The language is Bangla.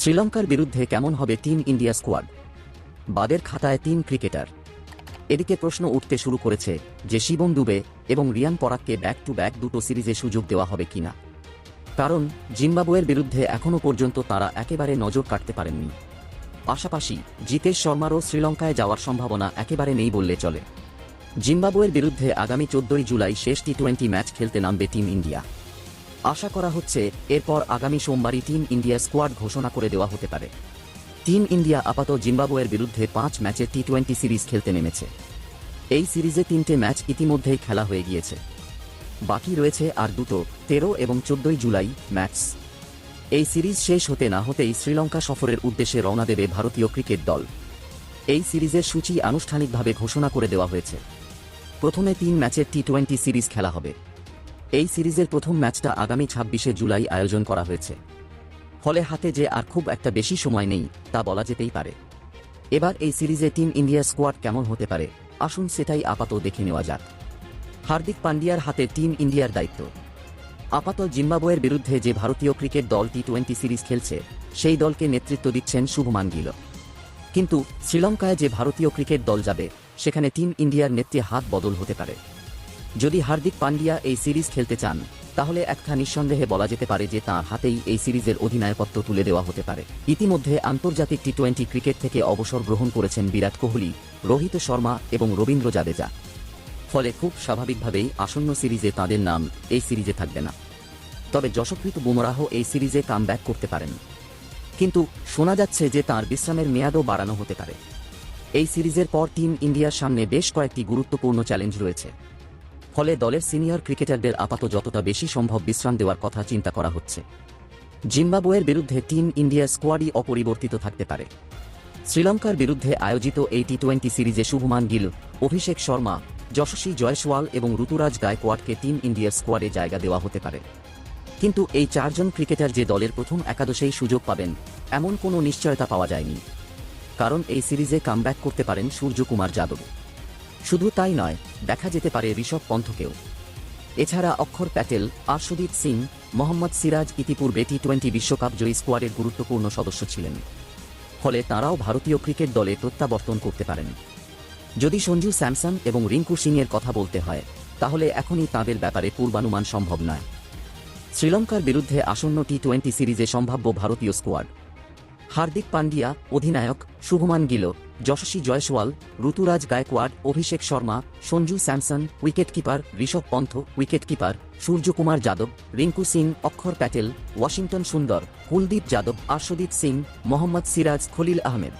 শ্রীলঙ্কার বিরুদ্ধে কেমন হবে টিম ইন্ডিয়া স্কোয়াড? বাদের খাতায় 3 ক্রিকেটার। এদিকে প্রশ্ন উঠতে শুরু করেছে যে শিবম দুবে এবং রিয়ান পরাগকে ব্যাক টু ব্যাক দুটো সিরিজে সুযোগ দেওয়া হবে কিনা। কারণ জিম্বাবুয়ের বিরুদ্ধে এখনও পর্যন্ত তারা একেবারে নজর কাটতে পারেননি। পাশাপাশি জিতেশ শর্মারও শ্রীলঙ্কায় যাওয়ার সম্ভাবনা একেবারে নেই বললে চলে। জিম্বাবুয়ের বিরুদ্ধে আগামী 14 জুলাই শেষ টি-20 ম্যাচ খেলতে নামবে টিম ইন্ডিয়া। আশা করা হচ্ছে এরপর আগামী সোমবারই টিম ইন্ডিয়া স্কোয়াড ঘোষণা করে দেওয়া হতে পারে। টিম ইন্ডিয়া আপাতত জিম্বাবুয়ের বিরুদ্ধে 5 ম্যাচের টি-20 সিরিজ খেলতে নেমেছে। এই সিরিজে 3টে ম্যাচ ইতিমধ্যেই খেলা হয়ে গিয়েছে। বাকি রয়েছে আর দুটো 13 এবং 14 জুলাই ম্যাচ। এই সিরিজ শেষ হতে না হতেই শ্রীলঙ্কা সফরের উদ্দেশ্যে রওনা দেবে ভারতীয় ক্রিকেট দল। এই সিরিজের সূচি আনুষ্ঠানিকভাবে ঘোষণা করে দেওয়া হয়েছে। প্রথমে 3 ম্যাচের টি-20 সিরিজ খেলা হবে। এই সিরিজের প্রথম ম্যাচটা আগামী 26 জুলাই আয়োজন করা হয়েছে। ফলে হাতে যে আর খুব একটা বেশি সময় নেই তা বলা যেতেই পারে। এবার এই সিরিজে টিম ইন্ডিয়া স্কোয়াড কেমন হতে পারে আসুন সেটাই আপাতত দেখে নেওয়া যাক। হার্দিক পান্ডিয়ার হাতে টিম ইন্ডিয়ার দায়িত্ব। আপাতত জিম্বাবুয়ের বিরুদ্ধে যে ভারতীয় ক্রিকেট দল টি-20 সিরিজ খেলছে সেই দলকে নেতৃত্ব দিচ্ছেন শুভমান গিল। কিন্তু শ্রীলঙ্কায় যে ভারতীয় ক্রিকেট দল যাবে সেখানে টিম ইন্ডিয়ার নেতৃত্বে হাত বদল হতে পারে। যদি হার্দিক পান্ডিয়া এই সিরিজ খেলতে চান তাহলে একটা নিঃসন্দেহে বলা যেতে পারে যে তাঁর হাতেই এই সিরিজের অধিনায়কত্ব তুলে দেওয়া হতে পারে। ইতিমধ্যে আন্তর্জাতিক টি-20 ক্রিকেট থেকে অবসর গ্রহণ করেছেন বিরাট কোহলি, রোহিত শর্মা এবং রবীন্দ্র জাদেজা। ফলে খুব স্বাভাবিকভাবেই আসন্ন সিরিজে তাঁদের নাম এই সিরিজে থাকবে না। তবে যশপ্রীত বুমরাহ এই সিরিজে কামব্যাক করতে পারেন। কিন্তু শোনা যাচ্ছে যে তাঁর বিশ্রামের মেয়াদও বাড়ানো হতে পারে। এই সিরিজের পর টিম ইন্ডিয়ার সামনে বেশ কয়েকটি গুরুত্বপূর্ণ চ্যালেঞ্জ রয়েছে। ফলে দলের সিনিয়র ক্রিকেটারদের আপাতত যতটা বেশি সম্ভব বিশ্রাম দেওয়ার কথা চিন্তা করা হচ্ছে। জিম্বাবুয়ের বিরুদ্ধে টিম ইন্ডিয়া স্কোয়াডই অপরিবর্তিত থাকতে পারে। শ্রীলঙ্কার বিরুদ্ধে আয়োজিত এই টি-20 সিরিজে শুভমান গিল, অভিষেক শর্মা, যশস্বী জয়সওয়াল এবং ঋতুরাজ গায়কোয়াড়কে টিম ইন্ডিয়া স্কোয়াডে জায়গা দেওয়া হতে পারে। কিন্তু এই 4 জন ক্রিকেটার যে দলের প্রথম একাদশেই সুযোগ পাবেন এমন কোনো নিশ্চয়তা পাওয়া যায়নি। কারণ এই সিরিজে কামব্যাক করতে পারেন সূর্যকুমার যাদব। শুধু তাই নয়, দেখা যেতে পারে ঋষভ পন্থকেও। এছাড়া অক্ষর প্যাটেল, আর্শদীপ সিং, মোহাম্মদ সিরাজ ইতিপূর্বে টি-20 বিশ্বকাপ জয়ী স্কোয়াডের গুরুত্বপূর্ণ সদস্য ছিলেন। ফলে তাঁরাও ভারতীয় ক্রিকেট দলে প্রত্যাবর্তন করতে পারেন। যদি সঞ্জু স্যামসন এবং রিঙ্কু সিংয়ের কথা বলতে হয় তাহলে এখনই তাঁদের ব্যাপারে পূর্বানুমান সম্ভব নয়। শ্রীলঙ্কার বিরুদ্ধে আসন্ন টি-20 সিরিজে সম্ভাব্য ভারতীয় স্কোয়াড: হার্দিক পান্ডিয়া অধিনায়ক, Shubman Gill, Yashasvi Jaiswal, Ruturaj Gaikwad, Abhishek Sharma, Sanju Samson wicketkeeper, Rishabh Pant wicketkeeper, Suryakumar Yadav, Rinku Singh, Axar Patel, Washington সুন্দর, কুলদীপ যাদব, আর্শদীপ সিং, মোহাম্মদ সিরাজ, খলিল আহমেদ।